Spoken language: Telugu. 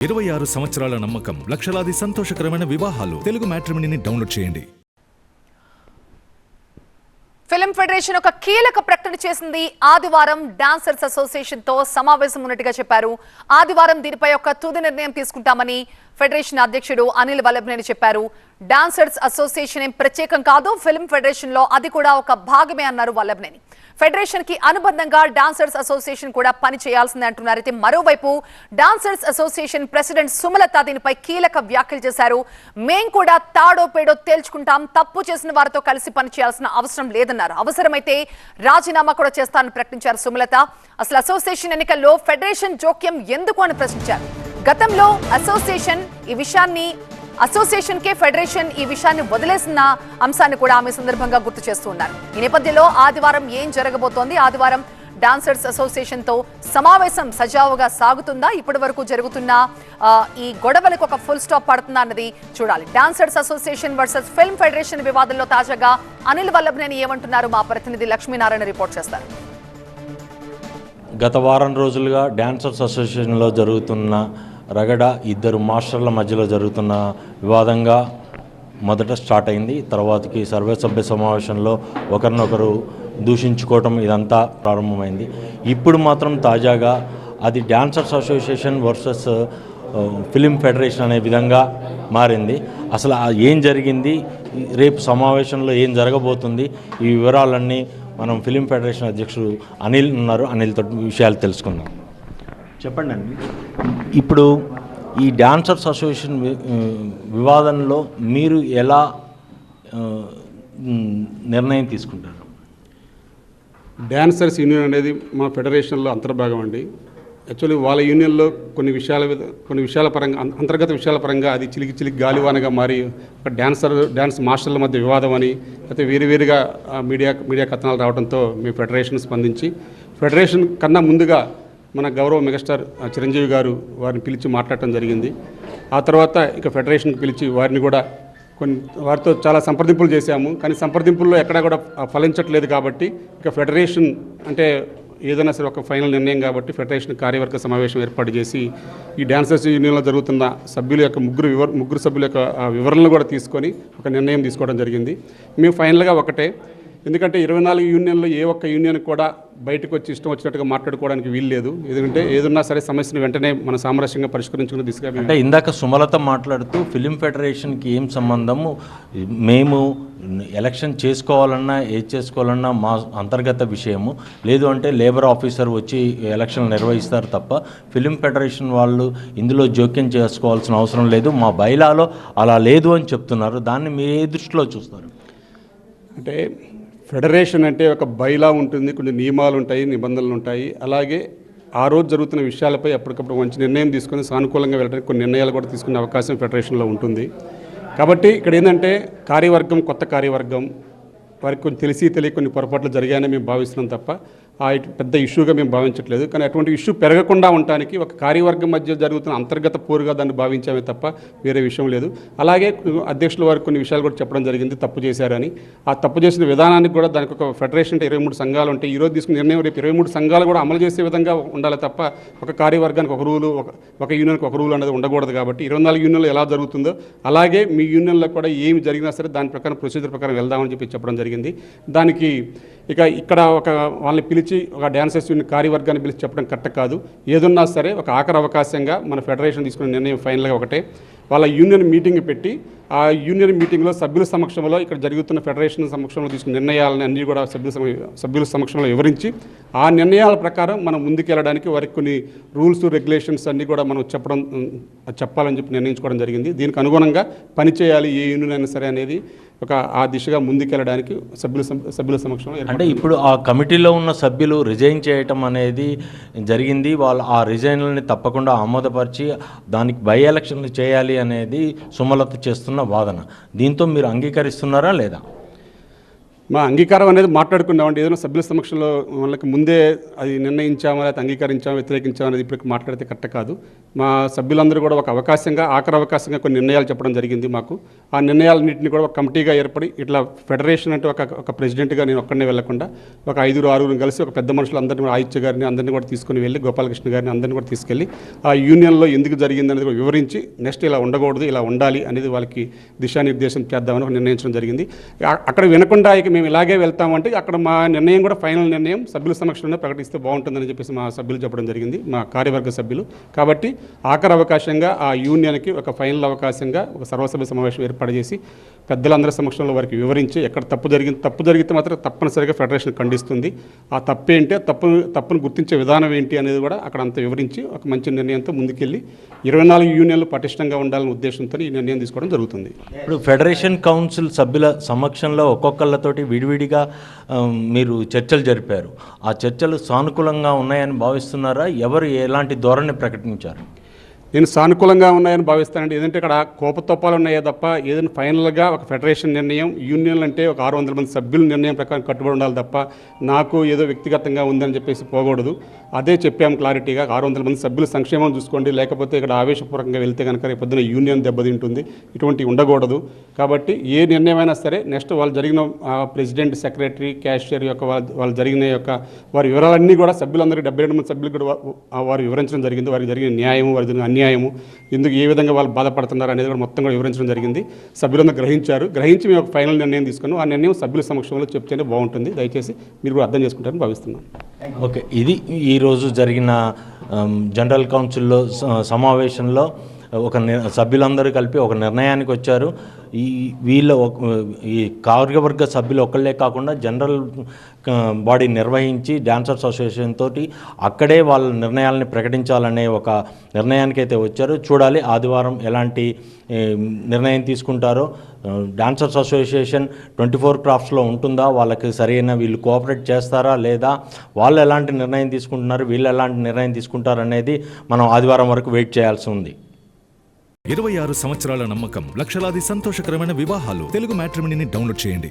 26 సంవత్సరాల నమ్మకం, లక్షలాది సంతోషకరమైన వివాహాలు. తెలుగు మ్యాట్రిమోనీని డౌన్లోడ్ చేయండి. ఫిల్మ్ ఫెడరేషన్ ఒక కీలక ప్రకటన చేసింది. ఆదివారం డాన్సర్స్ అసోసియేషన్ తో సమావేశం ఉన్నట్టుగా చెప్పారు. ఆదివారం దీనిపై ఒక తుది నిర్ణయం తీసుకుంటామని ఫెడరేషన్ అధ్యక్షుడు అనిల్ వల్లభనేని చెప్పారు. డాన్సర్స్ అసోసియేషన్ ఏం ప్రత్యేకం కాదు, ఫిల్మ్ ఫెడరేషన్ లో అది కూడా ఒక భాగమే అన్నారు వల్లభనేని. ఫెడరేషన్ కి అనుబంధంగా డాన్సర్స్ అసోసియేషన్ కూడా పని చేయాల్సిందే అంటున్నారు. అయితే మరోవైపు డాన్సర్స్ అసోసియేషన్ ప్రెసిడెంట్ సుమలత దీనిపై కీలక వ్యాఖ్యలు చేశారు. మేం కూడా తాడో పేడో తేల్చుకుంటాం, తప్పు చేసిన వారితో కలిసి పని చేయాల్సిన అవసరం లేదన్నారు. అవసరమైతే రాజీనామా కూడా చేస్తానని ప్రకటించారు సుమలత. అసలు అసోసియేషన్ ఎన్నికల్లో ఫెడరేషన్ జోక్యం ఎందుకు అని ప్రశ్నించారు. గతంలో అసోసియేషన్ కే ఫెడరేషన్ ఈ విషయాన్ని వదిలేసిన అంశాన్ని కూడా ఆమె సందర్భంగా గుర్తు చేస్తూ ఉన్నారు. ఈ నేపథ్యంలో ఆదివారం ఏం జరగబోతోంది? ఆదివారం డాన్సర్స్ అసోసియేషన్ తో సమావేశం సజావుగా సాగుతుందా? ఇప్పటి వరకు జరుగుతున్న ఈ గొడవలకు ఒక ఫుల్ స్టాప్ పడుతుందా అన్నది చూడాలి. Dancers association versus film federation వివాదంలో తాజాగా అనిల్ వల్లభనేని ఏమంటున్నారు? మా ప్రతినిధి లక్ష్మీనారాయణ రిపోర్ట్ చేస్తారు. గత వారం రోజులుగా డాన్సర్స్ అసోసియేషన్లో జరుగుతున్న రగడ, ఇద్దరు మాస్టర్ల మధ్యలో జరుగుతున్న వివాదంగా మొదట స్టార్ట్ అయింది. తర్వాతకి సర్వసభ్య సమావేశంలో ఒకరినొకరు దూషించుకోవటం ఇదంతా ప్రారంభమైంది. ఇప్పుడు మాత్రం తాజాగా అది dancers association versus film federation అనే విధంగా మారింది. అసలు ఏం జరిగింది, రేపు సమావేశంలో ఏం జరగబోతుంది, ఈ వివరాలన్నీ మనం ఫిలిం ఫెడరేషన్ అధ్యక్షుడు అనిల్ ఉన్నారు, అనిల్తో విషయాలు తెలుసుకుందాం. చెప్పండి అండి, ఇప్పుడు ఈ డాన్సర్స్ అసోసియేషన్ వివాదంలో మీరు ఎలా నిర్ణయం తీసుకుంటారు? డాన్సర్స్ యూనియన్ అనేది మా ఫెడరేషన్లో అంతర్భాగం అండి. యాక్చువల్లీ వాళ్ళ యూనియన్లో కొన్ని విషయాల పరంగా, అంతర్గత విషయాల పరంగా అది చిలికి గాలివానగా మారి ఒక డాన్స్ మాస్టర్ల మధ్య వివాదం అని, అయితే వేరువేరుగా మీడియా కథనాలు రావడంతో మీ ఫెడరేషన్ స్పందించి, ఫెడరేషన్ కన్నా ముందుగా మన గౌరవ మెగాస్టార్ చిరంజీవి గారు వారిని పిలిచి మాట్లాడటం జరిగింది. ఆ తర్వాత ఇక ఫెడరేషన్కి పిలిచి వారితో చాలా సంప్రదింపులు చేశాము. కానీ సంప్రదింపుల్లో ఎక్కడా కూడా ఫలించట్లేదు. కాబట్టి ఇక ఫెడరేషన్ అంటే ఏదైనా సరే ఒక ఫైనల్ నిర్ణయం కాబట్టి ఫెడరేషన్ కార్యవర్గ సమావేశం ఏర్పాటు చేసి ఈ డాన్సర్స్ యూనియన్లో జరుగుతున్న సభ్యుల యొక్క ముగ్గురు సభ్యుల యొక్క వివరణలు కూడా తీసుకొని ఒక నిర్ణయం తీసుకోవడం జరిగింది. మేము ఫైనల్గా ఒకటే, ఎందుకంటే 24 యూనియన్లో ఏ ఒక్క యూనియన్ కూడా బయటకు వచ్చి ఇష్టం వచ్చినట్టుగా మాట్లాడుకోవడానికి వీలు లేదు. ఎందుకంటే ఏదన్నా సరే సమస్యను వెంటనే మన సామరస్యంగా పరిష్కరించుకునే దిశగా. అంటే ఇందాక సుమలత మాట్లాడుతూ ఫిలిం ఫెడరేషన్కి ఏం సంబంధము, మేము ఎలక్షన్ చేసుకోవాలన్నా ఏది చేసుకోవాలన్నా మా అంతర్గత విషయము, లేదు అంటే లేబర్ ఆఫీసర్ వచ్చి ఎలక్షన్ నిర్వహిస్తారు తప్ప ఫిలిం ఫెడరేషన్ వాళ్ళు ఇందులో జోక్యం చేసుకోవాల్సిన అవసరం లేదు, మా బైలాలో అలా లేదు అని చెప్తున్నారు. దాన్ని మీరు ఏ దృష్టిలో చూస్తారు? అంటే ఫెడరేషన్ అంటే ఒక బైలా ఉంటుంది, కొన్ని నియమాలు ఉంటాయి, నిబంధనలు ఉంటాయి. అలాగే ఆ రోజు జరుగుతున్న విషయాలపై అప్పటికప్పుడు మంచి నిర్ణయం తీసుకొని సానుకూలంగా వెళ్ళడానికి కొన్ని నిర్ణయాలు కూడా తీసుకునే అవకాశం ఫెడరేషన్లో ఉంటుంది. కాబట్టి ఇక్కడ ఏంటంటే కొత్త కార్యవర్గం వారికి కొన్ని తెలియక కొన్ని పొరపాట్లు జరిగాయని మేము భావిస్తున్నాం తప్ప పెద్ద ఇష్యూగా మేము భావించట్లేదు. కానీ అటువంటి ఇష్యూ పెరగకుండా ఉండటానికి ఒక కార్యవర్గం మధ్య జరుగుతున్న అంతర్గత పోరుగా దాన్ని భావించామే తప్ప వేరే విషయం లేదు. అలాగే అధ్యక్షుల వారికి కొన్ని విషయాలు కూడా చెప్పడం జరిగింది, తప్పు చేశారని. ఆ తప్పు చేసిన విధానానికి కూడా దానికి ఒక ఫెడరేషన్ అంటే 23 సంఘాలు ఉంటాయి. ఈరోజు తీసుకున్న నిర్ణయం రేపు 23 సంఘాలు కూడా అమలు చేసే విధంగా ఉండాలి తప్ప ఒక కార్యవర్గానికి ఒక రూలు, ఒక యూనియన్కి ఒక రూల్ అనేది ఉండకూడదు. కాబట్టి 24 యూనియన్లు ఎలా జరుగుతుందో అలాగే మీ యూనియన్లో కూడా ఏమి జరిగినా సరే దాని ప్రకారం ప్రొసీజర్ ప్రకారం వెళ్దామని చెప్పడం జరిగింది. దానికి ఇక్కడ వాళ్ళని పిలిచి ఒక డాన్సర్స్ యూనియన్ కార్యవర్గాన్ని పిలిచి చెప్పడం కరెక్ట్ కాదు. ఏదున్నా సరే ఒక ఆఖరి అవకాశంగా మన ఫెడరేషన్ తీసుకున్న నిర్ణయం ఫైనల్గా ఒకటే, వాళ్ళ యూనియన్ మీటింగ్ పెట్టి ఆ యూనియన్ మీటింగ్లో సభ్యుల సమక్షంలో ఇక్కడ జరుగుతున్న ఫెడరేషన్ సమక్షంలో తీసుకున్న నిర్ణయాలని అన్నీ కూడా సభ్యుల సమక్షంలో వివరించి ఆ నిర్ణయాల ప్రకారం మనం ముందుకెళ్ళడానికి వారికి కొన్ని రూల్స్ రెగ్యులేషన్స్ అన్నీ కూడా మనం చెప్పాలని చెప్పి నిర్ణయించుకోవడం జరిగింది. దీనికి అనుగుణంగా పనిచేయాలి ఏ యూనియన్ అయినా సరే అనేది ఆ దిశగా ముందుకెళ్ళడానికి సభ్యుల సమక్షంలో. అంటే ఇప్పుడు ఆ కమిటీలో ఉన్న సభ్యులు రిజైన్ చేయటం అనేది జరిగింది. వాళ్ళు ఆ రిజైన్లని తప్పకుండా ఆమోదపరిచి దానికి బై ఎలక్షన్లు చేయాలి అనేది సుమలత చేస్తున్న వాదన. దీంతో మీరు అంగీకరిస్తున్నారా లేదా? మా అంగీకారం అనేది మాట్లాడుకున్నామండి. ఏదైనా సభ్యుల సమక్షంలో వాళ్ళకి ముందే అది నిర్ణయించామా లేకపోతే అంగీకరించామా వ్యతిరేకించామా అనేది ఇప్పుడు మాట్లాడితే కరెక్ట్ కాదు. మా సభ్యులందరూ కూడా ఒక అవకాశంగా ఆఖరి అవకాశంగా కొన్ని నిర్ణయాలు చెప్పడం జరిగింది మాకు. ఆ నిర్ణయాలన్నింటినీ కూడా ఒక కమిటీగా ఏర్పడి ఇట్లా ఫెడరేషన్ అంటే ఒక ప్రెసిడెంట్గా నేను ఒక్కడనే వెళ్లకుండా ఒక 5-6 కలిసి ఒక పెద్ద మనుషులు అందరినీ కూడా ఆదిత్య గారిని అందరినీ కూడా తీసుకుని వెళ్ళి గోపాలకృష్ణ గారిని అందరినీ కూడా తీసుకెళ్ళి ఆ యూనియన్లో ఎందుకు జరిగింది అనేది కూడా వివరించి నెక్స్ట్ ఇలా ఉండకూడదు ఇలా ఉండాలి అనేది వాళ్ళకి దిశానిర్దేశం చేద్దామని ఒక నిర్ణయించడం జరిగింది. అక్కడ వినకుండా ఇక మేము ఇలాగే వెళ్తామంటే అక్కడ మా నిర్ణయం కూడా ఫైనల్ నిర్ణయం సభ్యుల సమక్షంలో ప్రకటిస్తే బాగుంటుందని చెప్పేసి మా సభ్యులు చెప్పడం జరిగింది, మా కార్యవర్గ సభ్యులు. కాబట్టి ఆఖరి అవకాశంగా ఆ యూనియన్కి ఒక ఫైనల్ అవకాశంగా ఒక సర్వసభ్య సమావేశం ఏర్పాటు చేసి పెద్దలందరి సమక్షంలో వారికి వివరించి ఎక్కడ తప్పు జరిగితే మాత్రం తప్పనిసరిగా ఫెడరేషన్ ఖండిస్తుంది. ఆ తప్పేంటి, తప్పును గుర్తించే విధానం ఏంటి అనేది కూడా అక్కడ అంతా వివరించి ఒక మంచి నిర్ణయంతో ముందుకెళ్ళి 24 యూనియన్లు పటిష్టంగా ఉండాలనే ఉద్దేశంతో ఈ నిర్ణయం తీసుకోవడం జరుగుతుంది. ఇప్పుడు ఫెడరేషన్ కౌన్సిల్ సభ్యుల సమక్షంలో ఒక్కొక్కళ్ళతోటి విడివిడిగా మీరు చర్చలు జరిపారు. ఆ చర్చలు సానుకూలంగా ఉన్నాయని భావిస్తున్నారా? ఎవరు ఎలాంటి ధోరణి ప్రకటించారు? నేను సానుకూలంగా ఉన్నాయని భావిస్తానండి. ఏదంటే ఇక్కడ కోపతోపాలు ఉన్నాయే తప్ప ఏదైనా ఫైనల్గా ఒక ఫెడరేషన్ నిర్ణయం, యూనియన్లు అంటే ఒక 600 మంది సభ్యుల నిర్ణయం ప్రకారం కట్టుబడి ఉండాలి తప్ప నాకు ఏదో వ్యక్తిగతంగా ఉందని చెప్పేసి పోకూడదు. అదే చెప్పాము క్లారిటీగా, 600 మంది సభ్యుల సంక్షేమం చూసుకోండి, లేకపోతే ఇక్కడ ఆవేశపూర్వకంగా వెళ్తే కనుక రేపు పొద్దున యూనియన్ దెబ్బతింటుంది, ఇటువంటి ఉండకూడదు. కాబట్టి ఏ నిర్ణయమైనా సరే నెక్స్ట్ వాళ్ళు జరిగిన ప్రెసిడెంట్, సెక్రటరీ, క్యాషియర్ యొక్క వాళ్ళు జరిగిన వారి వివరాలన్నీ కూడా సభ్యులందరికీ 72 మంది సభ్యులు కూడా వారు వివరించడం జరిగింది. వారికి జరిగిన న్యాయము, వారి జరిగిన అన్యాయము, ఎందుకు ఏ విధంగా వాళ్ళు బాధపడుతున్నారు అనేది కూడా మొత్తం కూడా వివరించడం జరిగింది. సభ్యులందరూ గ్రహించి మేము ఒక ఫైనల్ నిర్ణయం తీసుకున్నాం. ఆ నిర్ణయం సభ్యుల సమక్షంలో చెప్తేనే బాగుంటుంది. దయచేసి మీరు కూడా అర్థం చేసుకుంటారని భావిస్తున్నాను. ఓకే, ఇది ఈరోజు జరిగిన జనరల్ కౌన్సిల్లో సమావేశంలో సభ్యులందరూ కలిపి ఒక నిర్ణయానికి వచ్చారు. ఈ కార్యవర్గ సభ్యులు ఒక్కళ్ళే కాకుండా జనరల్ బాడీ నిర్వహించి డాన్సర్స్ అసోసియేషన్ తోటి అక్కడే వాళ్ళ నిర్ణయాలని ప్రకటించాలనే ఒక నిర్ణయానికి అయితే వచ్చారు. చూడాలి ఆదివారం ఎలాంటి నిర్ణయం తీసుకుంటారో. డాన్సర్స్ అసోసియేషన్ 24 క్రాఫ్ట్స్లో ఉంటుందా, వాళ్ళకి సరైన వీళ్ళు కోఆపరేట్ చేస్తారా లేదా, వాళ్ళు ఎలాంటి నిర్ణయం తీసుకుంటున్నారు, వీళ్ళు ఎలాంటి నిర్ణయం తీసుకుంటారు అనేది మనం ఆదివారం వరకు వెయిట్ చేయాల్సి ఉంది. 26 సంవత్సరాల నమ్మకం, లక్షలాది సంతోషకరమైన వివాహాలు. తెలుగు మ్యాట్రిమనీని డౌన్లోడ్ చేయండి.